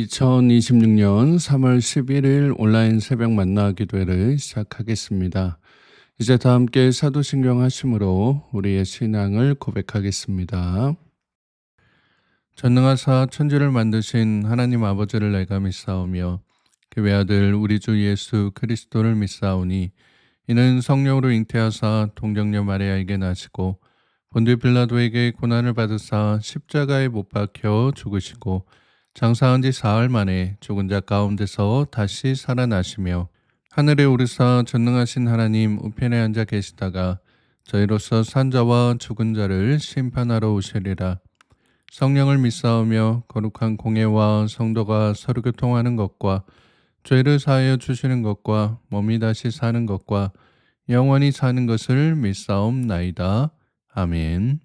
2026년 3월 11일 온라인 새벽 만나 기도회를 시작하겠습니다. 이제 다 함께 사도신경 하심으로 우리의 신앙을 고백하겠습니다. 전능하사 천지를 만드신 하나님 아버지를 내가 믿사오며 그 외아들 우리 주 예수 그리스도를 믿사오니 이는 성령으로 잉태하사 동정녀 마리아에게 나시고 본디 빌라도에게 고난을 받으사 십자가에 못 박혀 죽으시고 장사한 지 사흘 만에 죽은 자 가운데서 다시 살아나시며 하늘에 오르사 전능하신 하나님 우편에 앉아 계시다가 저희로서 산 자와 죽은 자를 심판하러 오시리라. 성령을 믿사오며 거룩한 공예와 성도가 서로 교통하는 것과 죄를 사하여 주시는 것과 몸이 다시 사는 것과 영원히 사는 것을 믿사옵나이다. 아멘.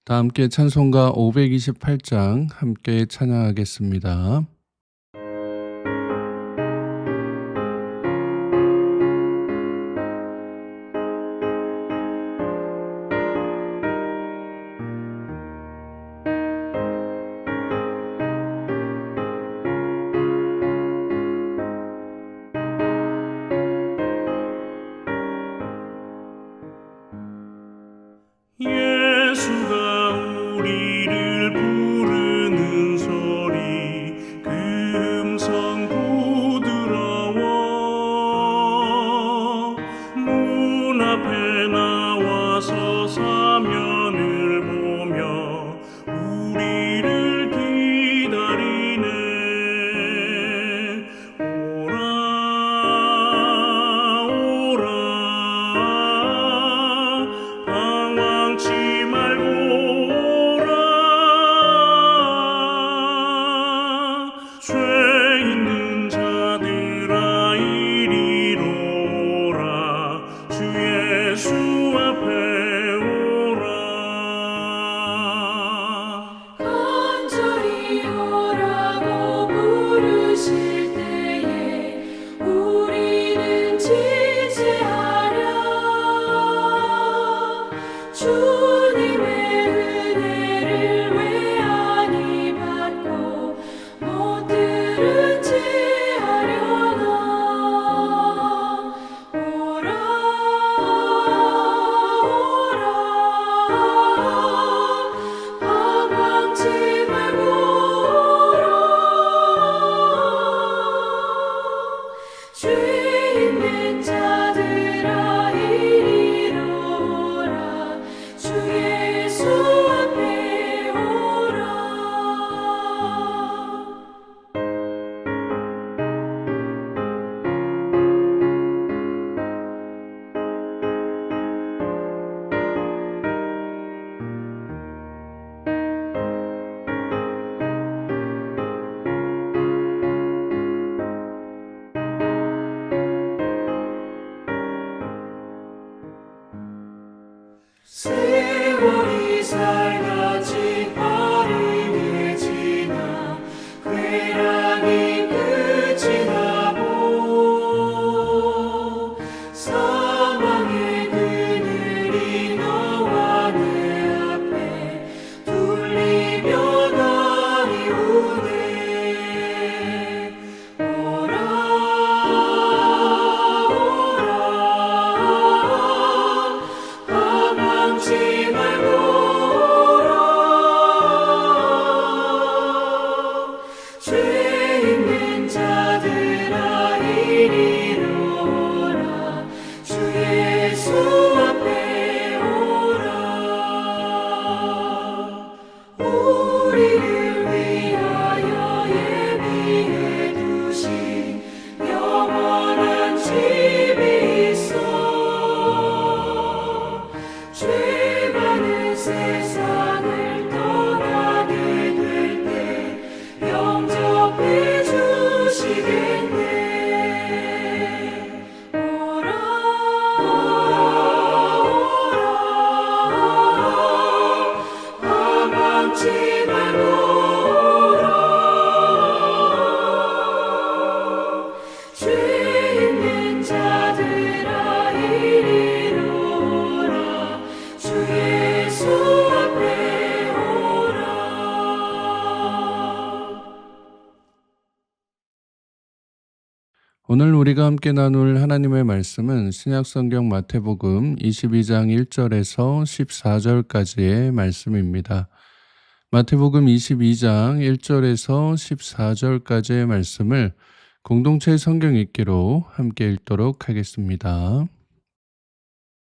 다 함께 찬송가 528장 함께 찬양하겠습니다. 예수가 우리를 부르는 소리 그 음성 부드러워 문 앞에 나와서 사면을 보며 우리를 기다리네. 오라 오라 방황치 말고 오라. 죄 있는 자들아 이리로 오라. 주 예수 앞에 오라. 간절히 오라고 부르실 때에 우리는 지체하랴. 주님의 은혜를 왜 아니 받고 못 들은 채 하려나. 오라 오라 방황치 말고 오라. 죄 있는 자들아 이리로 오라. 주 예수 앞에 오라. 세월이 살같이 빠르게 지나 쾌락이 끝이 나고 사망의 그늘이 너와 내 앞에 둘리며 날이 오네. 오라 오라 방황치 말고 오라. 죄 있는 자들아 이리로 오라. 주 예수 앞에 오라. 우리를 위하여 예비해 두신 영원한 집이 있어. 죄 많은 세상을 떠나게 될 때 영접해 주시겠네. 오라 오라 오라 방황치 말고 오라. 죄 있는 자들아 이리로 오라. 주 예수 앞에 오라. 오늘 우리가 함께 나눌 하나님의 말씀은 신약성경 마태복음 22장 1절에서 14절까지의 말씀입니다. 마태복음 22장 1절에서 14절까지의 말씀을 공동체 성경 읽기로 함께 읽도록 하겠습니다.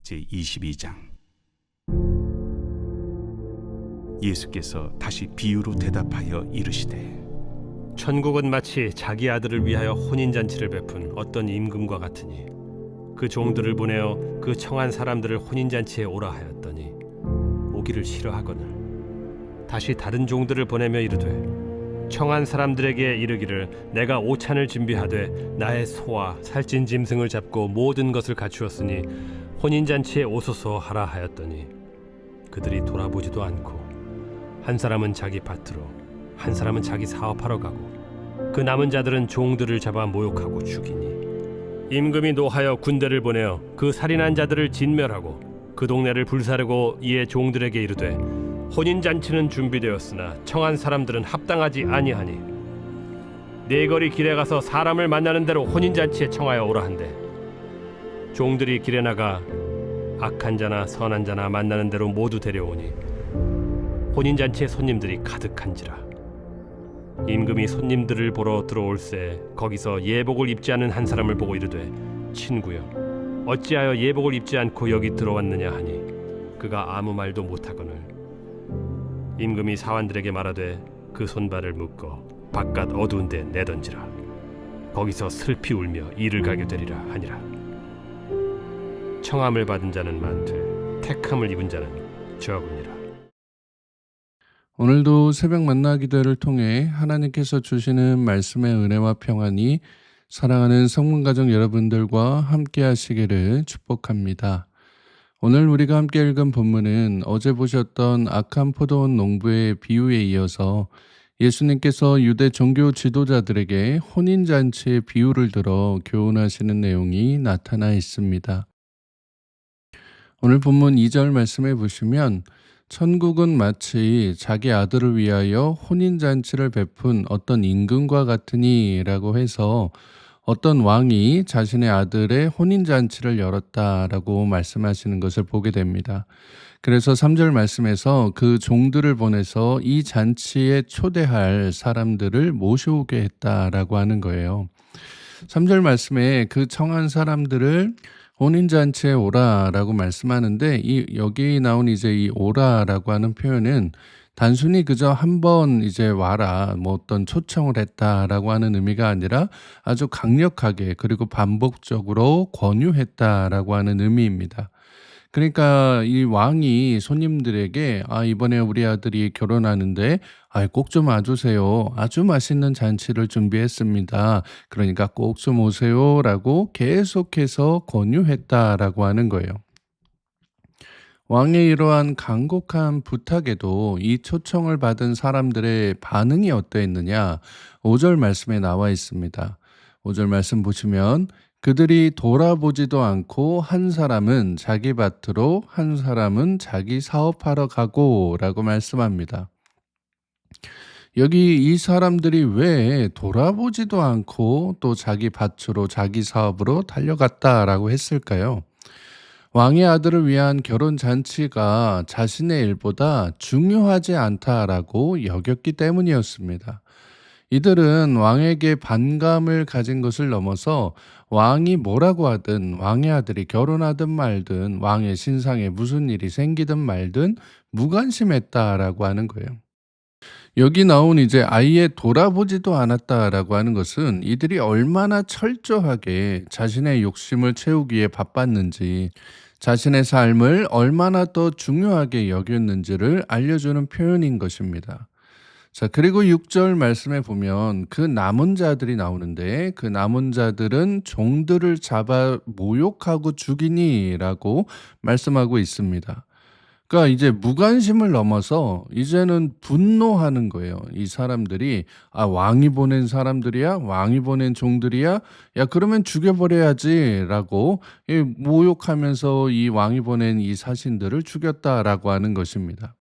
제22장. 예수께서 다시 비유로 대답하여 이르시되 천국은 마치 자기 아들을 위하여 혼인잔치를 베푼 어떤 임금과 같으니 그 종들을 보내어 그 청한 사람들을 혼인잔치에 오라 하였더니 오기를 싫어하거늘 다시 다른 종들을 보내며 이르되 청한 사람들에게 이르기를 내가 오찬을 준비하되 나의 소와 살찐 짐승을 잡고 모든 것을 갖추었으니 혼인잔치에 오소서 하라 하였더니 그들이 돌아보지도 않고 한 사람은 자기 밭으로 한 사람은 자기 사업하러 가고 그 남은 자들은 종들을 잡아 모욕하고 죽이니 임금이 노하여 군대를 보내어 그 살인한 자들을 진멸하고 그 동네를 불사르고 이에 종들에게 이르되 혼인잔치는 준비되었으나 청한 사람들은 합당하지 아니하니 네 거리 길에 가서 사람을 만나는 대로 혼인잔치에 청하여 오라 한대 종들이 길에 나가 악한 자나 선한 자나 만나는 대로 모두 데려오니 혼인잔치에 손님들이 가득한지라 임금이 손님들을 보러 들어올새 거기서 예복을 입지 않은 한 사람을 보고 이르되 친구여 어찌하여 예복을 입지 않고 여기 들어왔느냐 하니 그가 아무 말도 못하거늘 임금이 사환들에게 말하되 그 손발을 묶어 바깥 어두운 데 내던지라 거기서 슬피 울며 이를 가게 되리라 하니라. 청함을 받은 자는 많되 택함을 입은 자는 적으니라. 오늘도 새벽 만나 기도를 통해 하나님께서 주시는 말씀의 은혜와 평안이 사랑하는 성문가족 여러분들과 함께 하시기를 축복합니다. 오늘 우리가 함께 읽은 본문은 어제 보셨던 악한 포도원 농부의 비유에 이어서 예수님께서 유대 종교 지도자들에게 혼인잔치의 비유를 들어 교훈하시는 내용이 나타나 있습니다. 오늘 본문 2절 말씀해 보시면 천국은 마치 자기 아들을 위하여 혼인잔치를 베푼 어떤 임금과 같으니 라고 해서 어떤 왕이 자신의 아들의 혼인잔치를 열었다라고 말씀하시는 것을 보게 됩니다. 그래서 3절 말씀에서 그 종들을 보내서 이 잔치에 초대할 사람들을 모셔오게 했다라고 하는 거예요. 3절 말씀에 그 청한 사람들을 혼인잔치에 오라라고 말씀하는데 여기 나온 이제 이 오라라고 하는 표현은 단순히 그저 한번 이제 와라 뭐 어떤 초청을 했다라고 하는 의미가 아니라 아주 강력하게 그리고 반복적으로 권유했다라고 하는 의미입니다. 그러니까 이 왕이 손님들에게 이번에 우리 아들이 결혼하는데 꼭 좀 와주세요. 아주 맛있는 잔치를 준비했습니다. 그러니까 꼭 좀 오세요라고 계속해서 권유했다라고 하는 거예요. 왕의 이러한 간곡한 부탁에도 이 초청을 받은 사람들의 반응이 어떠했느냐? 5절 말씀에 나와 있습니다. 5절 말씀 보시면 그들이 돌아보지도 않고 한 사람은 자기 밭으로 한 사람은 자기 사업하러 가고 라고 말씀합니다. 여기 이 사람들이 왜 돌아보지도 않고 또 자기 밭으로 자기 사업으로 달려갔다라고 했을까요? 왕의 아들을 위한 결혼 잔치가 자신의 일보다 중요하지 않다라고 여겼기 때문이었습니다. 이들은 왕에게 반감을 가진 것을 넘어서 왕이 뭐라고 하든 왕의 아들이 결혼하든 말든 왕의 신상에 무슨 일이 생기든 말든 무관심했다라고 하는 거예요. 여기 나온 이제 아예 돌아보지도 않았다라고 하는 것은 이들이 얼마나 철저하게 자신의 욕심을 채우기에 바빴는지 자신의 삶을 얼마나 더 중요하게 여겼는지를 알려주는 표현인 것입니다. 자, 그리고 6절 말씀에 보면 그 남은 자들이 나오는데 그 남은 자들은 종들을 잡아 모욕하고 죽이니라고 말씀하고 있습니다. 그러니까 이제 무관심을 넘어서 이제는 분노하는 거예요. 이 사람들이 왕이 보낸 사람들이야? 왕이 보낸 종들이야? 야 그러면 죽여버려야지라고 모욕하면서 이 왕이 보낸 이 사신들을 죽였다라고 하는 것입니다.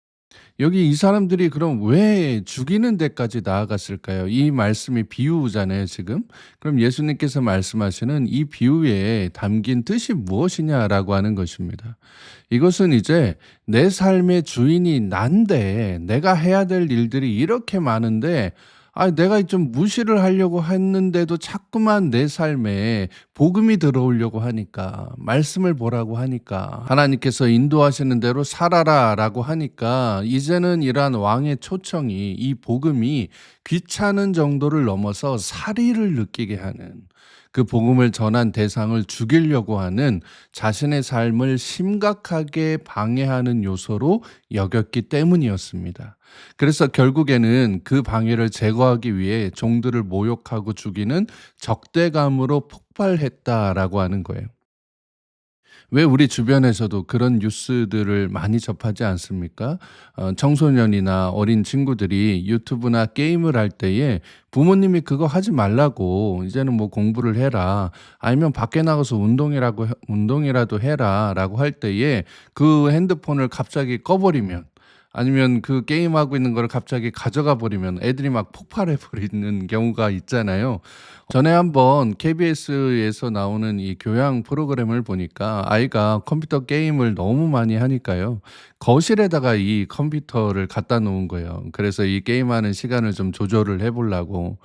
여기 이 사람들이 그럼 왜 죽이는 데까지 나아갔을까요? 이 말씀이 비유잖아요, 지금. 그럼 예수님께서 말씀하시는 이 비유에 담긴 뜻이 무엇이냐라고 하는 것입니다. 이것은 이제 내 삶의 주인이 난데 내가 해야 될 일들이 이렇게 많은데 내가 좀 무시를 하려고 했는데도 자꾸만 내 삶에 복음이 들어오려고 하니까, 말씀을 보라고 하니까, 하나님께서 인도하시는 대로 살아라라고 하니까 이제는 이러한 왕의 초청이, 이 복음이 귀찮은 정도를 넘어서 살의를 느끼게 하는, 그 복음을 전한 대상을 죽이려고 하는, 자신의 삶을 심각하게 방해하는 요소로 여겼기 때문이었습니다. 그래서 결국에는 그 방해를 제거하기 위해 종들을 모욕하고 죽이는 적대감으로 폭발했다라고 하는 거예요. 왜 우리 주변에서도 그런 뉴스들을 많이 접하지 않습니까? 청소년이나 어린 친구들이 유튜브나 게임을 할 때에 부모님이 그거 하지 말라고, 이제는 뭐 공부를 해라, 아니면 밖에 나가서 운동이라도 해라라고 할 때에 그 핸드폰을 갑자기 꺼버리면, 아니면 그 게임하고 있는 거를 갑자기 가져가 버리면 애들이 막 폭발해 버리는 경우가 있잖아요. 전에 한번 KBS에서 나오는 이 교양 프로그램을 보니까 아이가 컴퓨터 게임을 너무 많이 하니까요, 거실에다가 이 컴퓨터를 갖다 놓은 거예요. 그래서 이 게임하는 시간을 좀 조절을 해 보려고.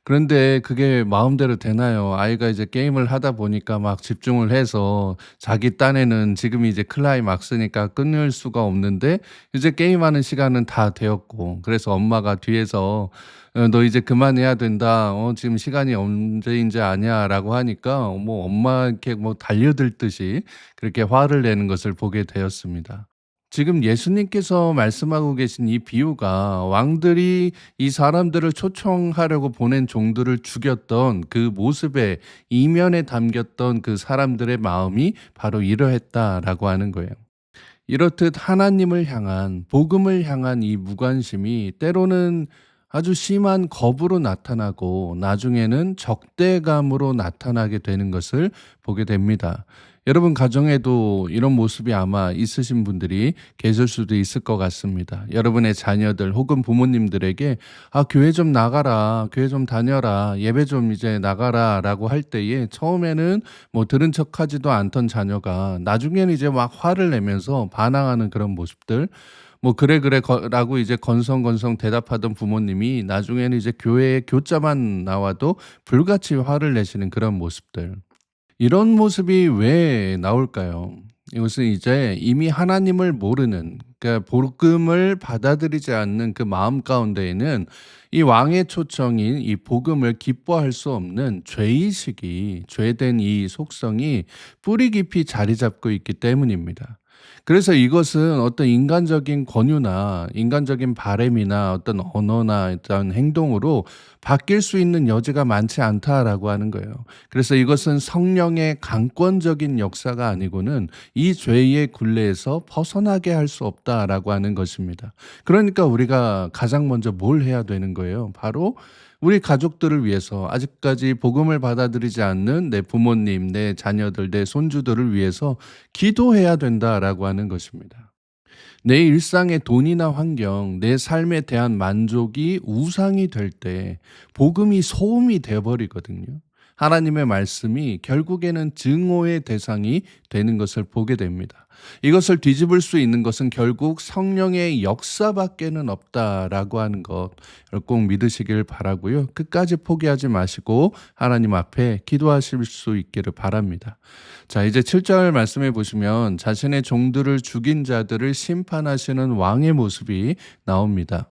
그런데 그게 마음대로 되나요? 아이가 이제 게임을 하다 보니까 막 집중을 해서 자기 딴에는 지금이 이제 클라이막스니까 끊을 수가 없는데 이제 게임하는 시간은 다 되었고, 그래서 엄마가 뒤에서 너 이제 그만해야 된다. 지금 시간이 언제인지 아냐라고 하니까 뭐 엄마께 뭐 달려들듯이 그렇게 화를 내는 것을 보게 되었습니다. 지금 예수님께서 말씀하고 계신 이 비유가 왕들이 이 사람들을 초청하려고 보낸 종들을 죽였던 그 모습의 이면에 담겼던 그 사람들의 마음이 바로 이러했다라고 하는 거예요. 이렇듯 하나님을 향한, 복음을 향한 이 무관심이 때로는 아주 심한 겁으로 나타나고 나중에는 적대감으로 나타나게 되는 것을 보게 됩니다. 여러분 가정에도 이런 모습이 아마 있으신 분들이 계실 수도 있을 것 같습니다. 여러분의 자녀들 혹은 부모님들에게 교회 좀 나가라, 교회 좀 다녀라, 예배 좀 이제 나가라 라고 할 때에 처음에는 뭐 들은 척하지도 않던 자녀가 나중에는 이제 막 화를 내면서 반항하는 그런 모습들, 뭐 그래 라고 이제 건성건성 대답하던 부모님이 나중에는 이제 교회에 교자만 나와도 불같이 화를 내시는 그런 모습들. 이런 모습이 왜 나올까요? 이것은 이제 이미 하나님을 모르는, 그러니까 복음을 받아들이지 않는 그 마음 가운데에는 이 왕의 초청인 이 복음을 기뻐할 수 없는 죄의식이, 죄된 이 속성이 뿌리 깊이 자리 잡고 있기 때문입니다. 그래서 이것은 어떤 인간적인 권유나 인간적인 바램이나 어떤 언어나 어떤 행동으로 바뀔 수 있는 여지가 많지 않다라고 하는 거예요. 그래서 이것은 성령의 강권적인 역사가 아니고는 이 죄의 굴레에서 벗어나게 할 수 없다라고 하는 것입니다. 그러니까 우리가 가장 먼저 뭘 해야 되는 거예요? 바로 우리 가족들을 위해서, 아직까지 복음을 받아들이지 않는 내 부모님, 내 자녀들, 내 손주들을 위해서 기도해야 된다라고 하는 것입니다. 내 일상의 돈이나 환경, 내 삶에 대한 만족이 우상이 될 때 복음이 소음이 되어버리거든요. 하나님의 말씀이 결국에는 증오의 대상이 되는 것을 보게 됩니다. 이것을 뒤집을 수 있는 것은 결국 성령의 역사밖에는 없다라고 하는 것, 꼭 믿으시길 바라고요. 끝까지 포기하지 마시고 하나님 앞에 기도하실 수 있기를 바랍니다. 자, 이제 7절 말씀해 보시면 자신의 종들을 죽인 자들을 심판하시는 왕의 모습이 나옵니다.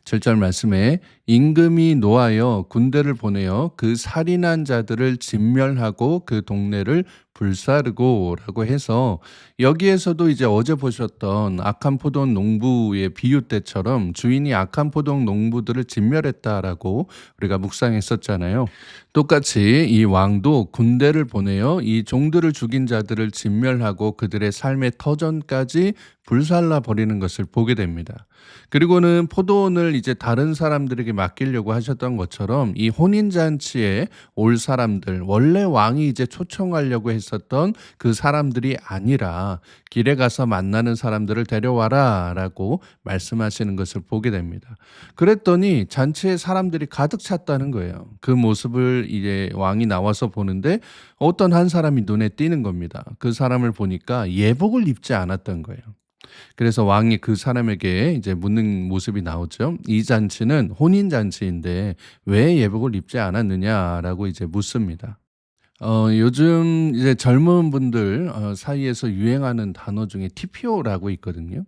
7절 말씀에 임금이 노하여 군대를 보내어 그 살인한 자들을 진멸하고 그 동네를 불사르고 라고 해서, 여기에서도 이제 어제 보셨던 악한 포도 농부의 비유 때처럼 주인이 악한 포도 농부들을 진멸했다라고 우리가 묵상했었잖아요. 똑같이 이 왕도 군대를 보내어 이 종들을 죽인 자들을 진멸하고 그들의 삶의 터전까지 불살라 버리는 것을 보게 됩니다. 그리고는 포도원을 이제 다른 사람들에게 맡기려고 하셨던 것처럼 이 혼인잔치에 올 사람들, 원래 왕이 이제 초청하려고 했 있었던 그 사람들이 아니라 길에 가서 만나는 사람들을 데려와라 라고 말씀하시는 것을 보게 됩니다. 그랬더니 잔치에 사람들이 가득 찼다는 거예요. 그 모습을 이제 왕이 나와서 보는데 어떤 한 사람이 눈에 띄는 겁니다. 그 사람을 보니까 예복을 입지 않았던 거예요. 그래서 왕이 그 사람에게 이제 묻는 모습이 나오죠. 이 잔치는 혼인 잔치인데 왜 예복을 입지 않았느냐라고 이제 묻습니다. 요즘 이제 젊은 분들 사이에서 유행하는 단어 중에 TPO라고 있거든요.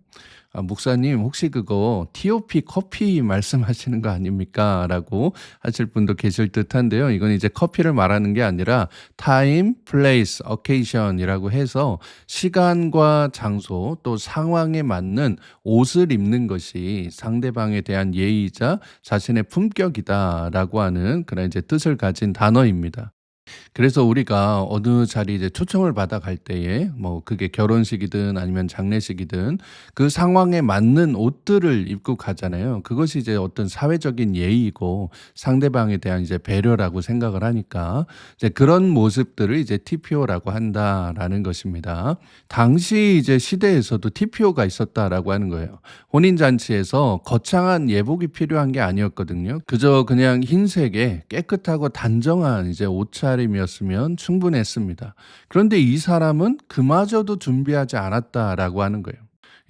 목사님 혹시 그거 TOP 커피 말씀하시는 거 아닙니까? 라고 하실 분도 계실 듯한데요. 이건 이제 커피를 말하는 게 아니라 time, place, occasion이라고 해서 시간과 장소 또 상황에 맞는 옷을 입는 것이 상대방에 대한 예의이자 자신의 품격이다라고 하는 그런 이제 뜻을 가진 단어입니다. 그래서 우리가 어느 자리에 이제 초청을 받아 갈 때에 뭐 그게 결혼식이든 아니면 장례식이든 그 상황에 맞는 옷들을 입고 가잖아요. 그것이 이제 어떤 사회적인 예의이고 상대방에 대한 이제 배려라고 생각을 하니까 이제 그런 모습들을 이제 TPO라고 한다라는 것입니다. 당시 이제 시대에서도 TPO가 있었다라고 하는 거예요. 혼인잔치에서 거창한 예복이 필요한 게 아니었거든요. 그저 그냥 흰색에 깨끗하고 단정한 이제 옷차림이었으면 충분했습니다. 그런데 이 사람은 그마저도 준비하지 않았다라고 하는 거예요.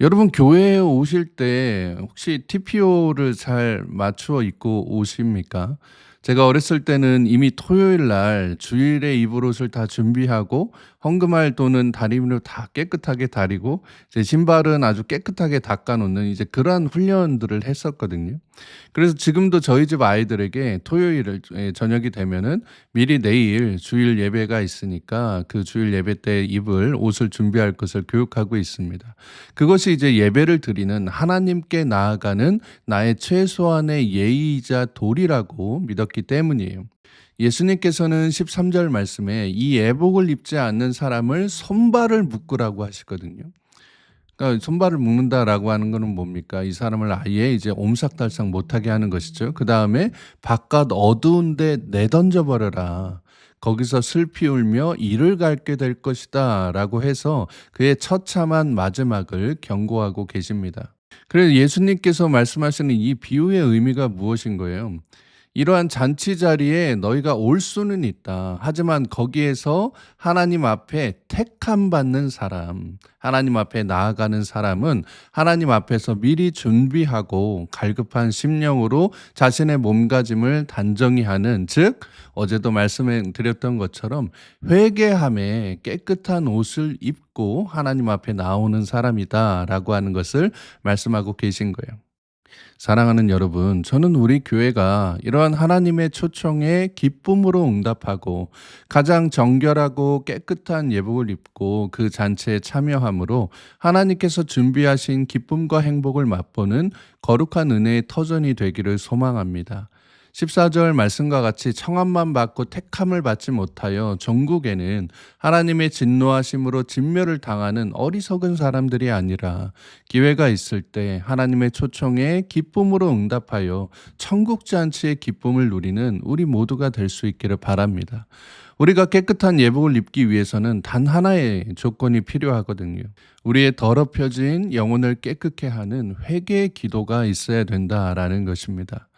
여러분 교회에 오실 때 혹시 TPO를 잘 맞추어 입고 오십니까? 제가 어렸을 때는 이미 토요일 날 주일에 입을 옷을 다 준비하고 헌금할 돈은 다리미로 다 깨끗하게 다리고 제 신발은 아주 깨끗하게 닦아 놓는 이제 그러한 훈련들을 했었거든요. 그래서 지금도 저희 집 아이들에게 토요일 저녁이 되면은 미리 내일 주일 예배가 있으니까 그 주일 예배 때 입을 옷을 준비할 것을 교육하고 있습니다. 그것이 이제 예배를 드리는 하나님께 나아가는 나의 최소한의 예의이자 도리라고 믿었기 때문이에요. 예수님께서는 13절 말씀에 이 예복을 입지 않는 사람을 손발을 묶으라고 하시거든요. 그러니까 손발을 묶는다라고 하는 거는 뭡니까? 이 사람을 아예 이제 옴삭달싹 못하게 하는 것이죠. 그 다음에 바깥 어두운 데 내던져 버려라. 거기서 슬피 울며 이를 갈게 될 것이다 라고 해서 그의 처참한 마지막을 경고하고 계십니다. 그래서 예수님께서 말씀하시는 이 비유의 의미가 무엇인 거예요? 이러한 잔치 자리에 너희가 올 수는 있다. 하지만 거기에서 하나님 앞에 택함 받는 사람, 하나님 앞에 나아가는 사람은 하나님 앞에서 미리 준비하고 갈급한 심령으로 자신의 몸가짐을 단정히 하는, 즉 어제도 말씀드렸던 것처럼 회개함에 깨끗한 옷을 입고 하나님 앞에 나오는 사람이다라고 하는 것을 말씀하고 계신 거예요. 사랑하는 여러분, 저는 우리 교회가 이러한 하나님의 초청에 기쁨으로 응답하고 가장 정결하고 깨끗한 예복을 입고 그 잔치에 참여함으로 하나님께서 준비하신 기쁨과 행복을 맛보는 거룩한 은혜의 터전이 되기를 소망합니다. 14절 말씀과 같이 청함만 받고 택함을 받지 못하여 전국에는 하나님의 진노하심으로 진멸을 당하는 어리석은 사람들이 아니라 기회가 있을 때 하나님의 초청에 기쁨으로 응답하여 천국 잔치의 기쁨을 누리는 우리 모두가 될 수 있기를 바랍니다. 우리가 깨끗한 예복을 입기 위해서는 단 하나의 조건이 필요하거든요. 우리의 더럽혀진 영혼을 깨끗게 하는 회개의 기도가 있어야 된다라는 것입니다.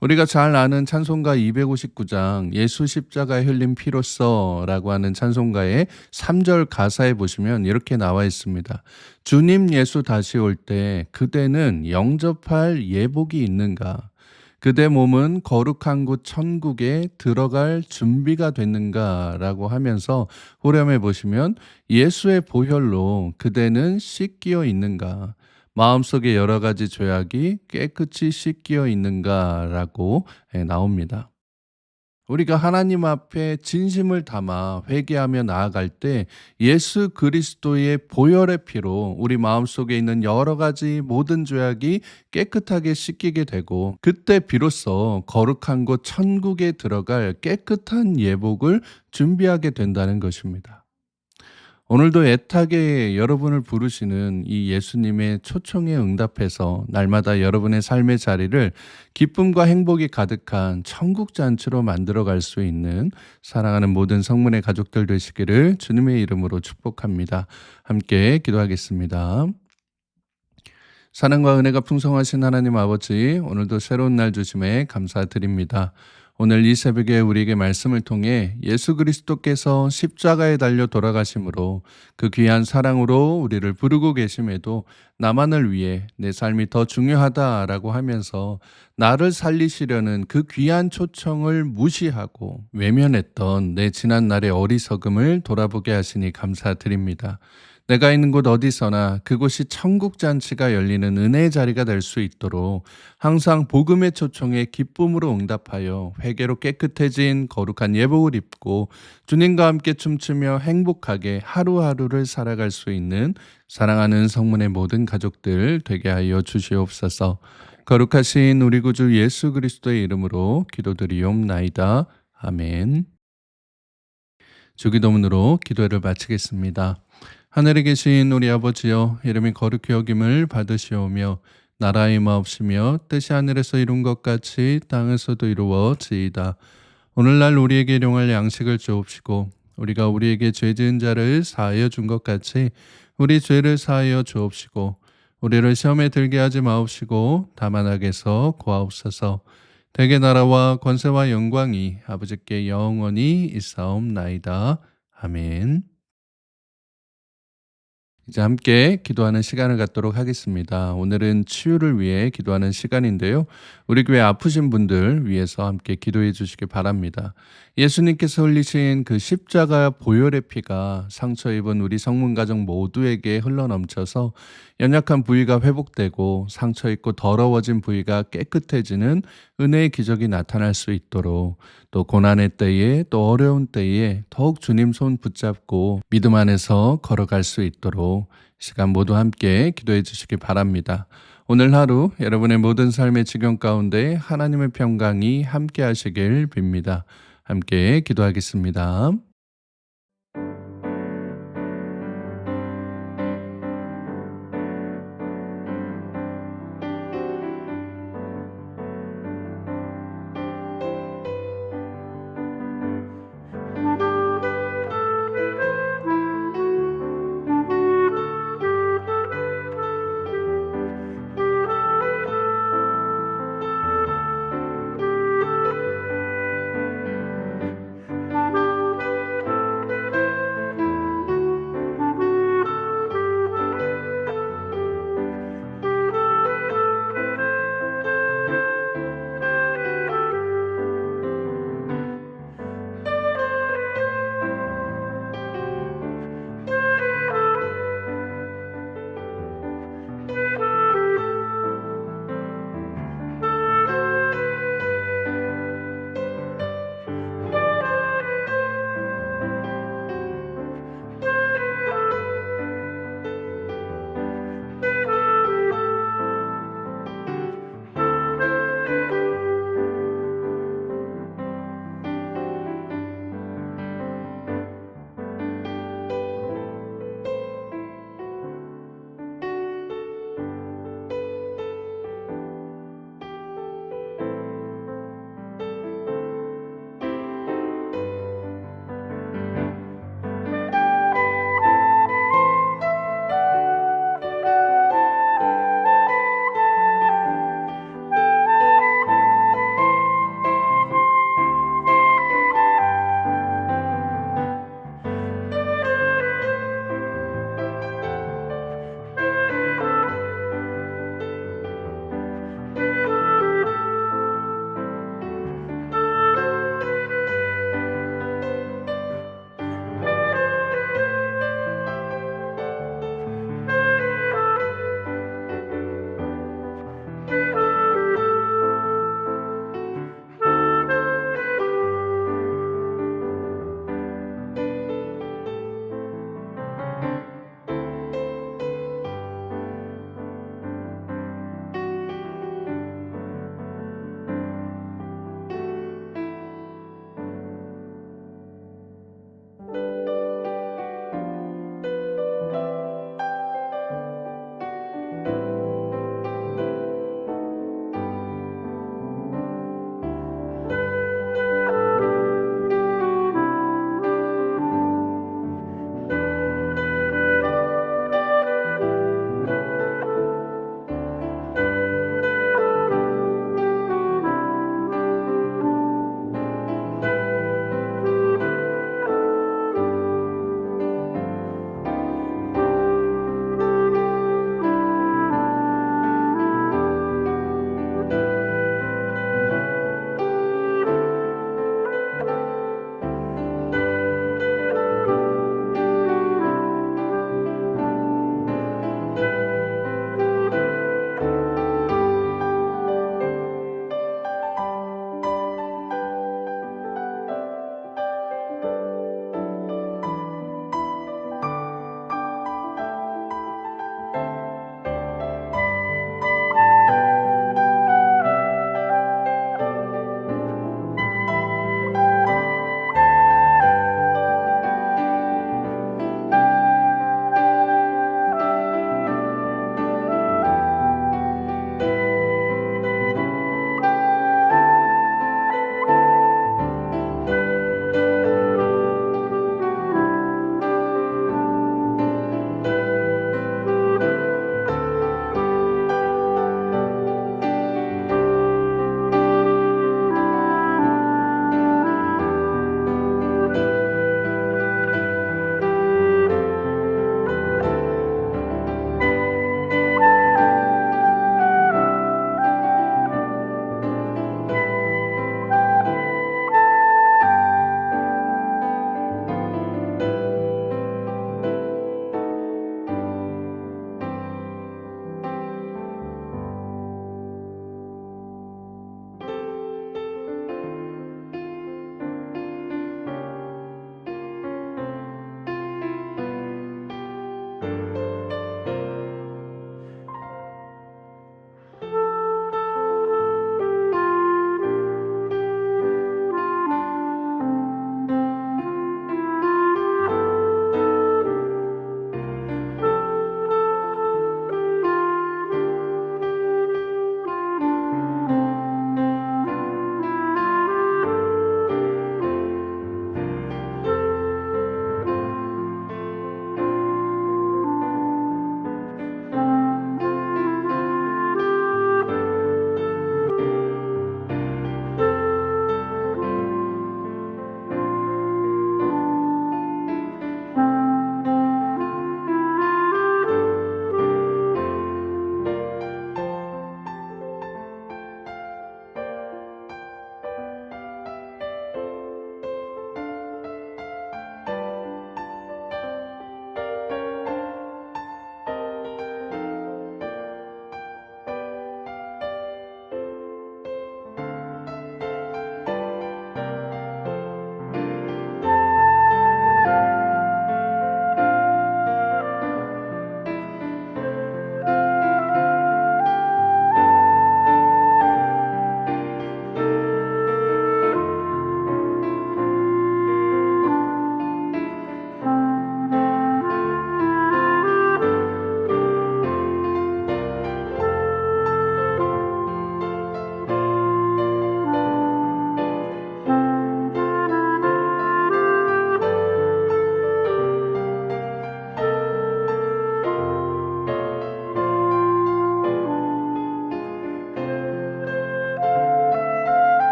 우리가 잘 아는 찬송가 259장 예수 십자가에 흘린 피로써라고 하는 찬송가의 3절 가사에 보시면 이렇게 나와 있습니다. 주님 예수 다시 올 때 그대는 영접할 예복이 있는가? 그대 몸은 거룩한 곳 천국에 들어갈 준비가 됐는가? 라고 하면서 후렴에 보시면 예수의 보혈로 그대는 씻기어 있는가? 마음속에 여러 가지 죄악이 깨끗이 씻기어 있는가라고 나옵니다. 우리가 하나님 앞에 진심을 담아 회개하며 나아갈 때 예수 그리스도의 보혈의 피로 우리 마음속에 있는 여러 가지 모든 죄악이 깨끗하게 씻기게 되고 그때 비로소 거룩한 곳 천국에 들어갈 깨끗한 예복을 준비하게 된다는 것입니다. 오늘도 애타게 여러분을 부르시는 이 예수님의 초청에 응답해서 날마다 여러분의 삶의 자리를 기쁨과 행복이 가득한 천국 잔치로 만들어갈 수 있는 사랑하는 모든 성문의 가족들 되시기를 주님의 이름으로 축복합니다. 함께 기도하겠습니다. 사랑과 은혜가 풍성하신 하나님 아버지, 오늘도 새로운 날 주심에 감사드립니다. 오늘 이 새벽에 우리에게 말씀을 통해 예수 그리스도께서 십자가에 달려 돌아가심으로 그 귀한 사랑으로 우리를 부르고 계심에도 나만을 위해 내 삶이 더 중요하다라고 하면서 나를 살리시려는 그 귀한 초청을 무시하고 외면했던 내 지난 날의 어리석음을 돌아보게 하시니 감사드립니다. 내가 있는 곳 어디서나 그곳이 천국 잔치가 열리는 은혜의 자리가 될 수 있도록 항상 복음의 초청에 기쁨으로 응답하여 회개로 깨끗해진 거룩한 예복을 입고 주님과 함께 춤추며 행복하게 하루하루를 살아갈 수 있는 사랑하는 성문의 모든 가족들 되게 하여 주시옵소서. 거룩하신 우리 구주 예수 그리스도의 이름으로 기도드리옵나이다. 아멘. 주기도문으로 기도를 마치겠습니다. 하늘에 계신 우리 아버지여, 이름이 거룩히 여김을 받으시오며 나라의 마옵시며 뜻이 하늘에서 이룬 것 같이 땅에서도 이루어지이다. 오늘날 우리에게 일용할 양식을 주옵시고 우리가 우리에게 죄 지은 자를 사하여 준 것 같이 우리 죄를 사하여 주옵시고 우리를 시험에 들게 하지 마옵시고 다만 악에서 구하옵소서. 대개 나라와 권세와 영광이 아버지께 영원히 있사옵나이다. 아멘. 이제 함께 기도하는 시간을 갖도록 하겠습니다. 오늘은 치유를 위해 기도하는 시간인데요. 우리 교회 아프신 분들 위해서 함께 기도해 주시기 바랍니다. 예수님께서 흘리신 그 십자가 보혈의 피가 상처 입은 우리 성문 가족 모두에게 흘러넘쳐서 연약한 부위가 회복되고 상처 입고 더러워진 부위가 깨끗해지는 은혜의 기적이 나타날 수 있도록, 또 고난의 때에 또 어려운 때에 더욱 주님 손 붙잡고 믿음 안에서 걸어갈 수 있도록 시간 모두 함께 기도해 주시기 바랍니다. 오늘 하루 여러분의 모든 삶의 지경 가운데 하나님의 평강이 함께 하시길 빕니다. 함께 기도하겠습니다.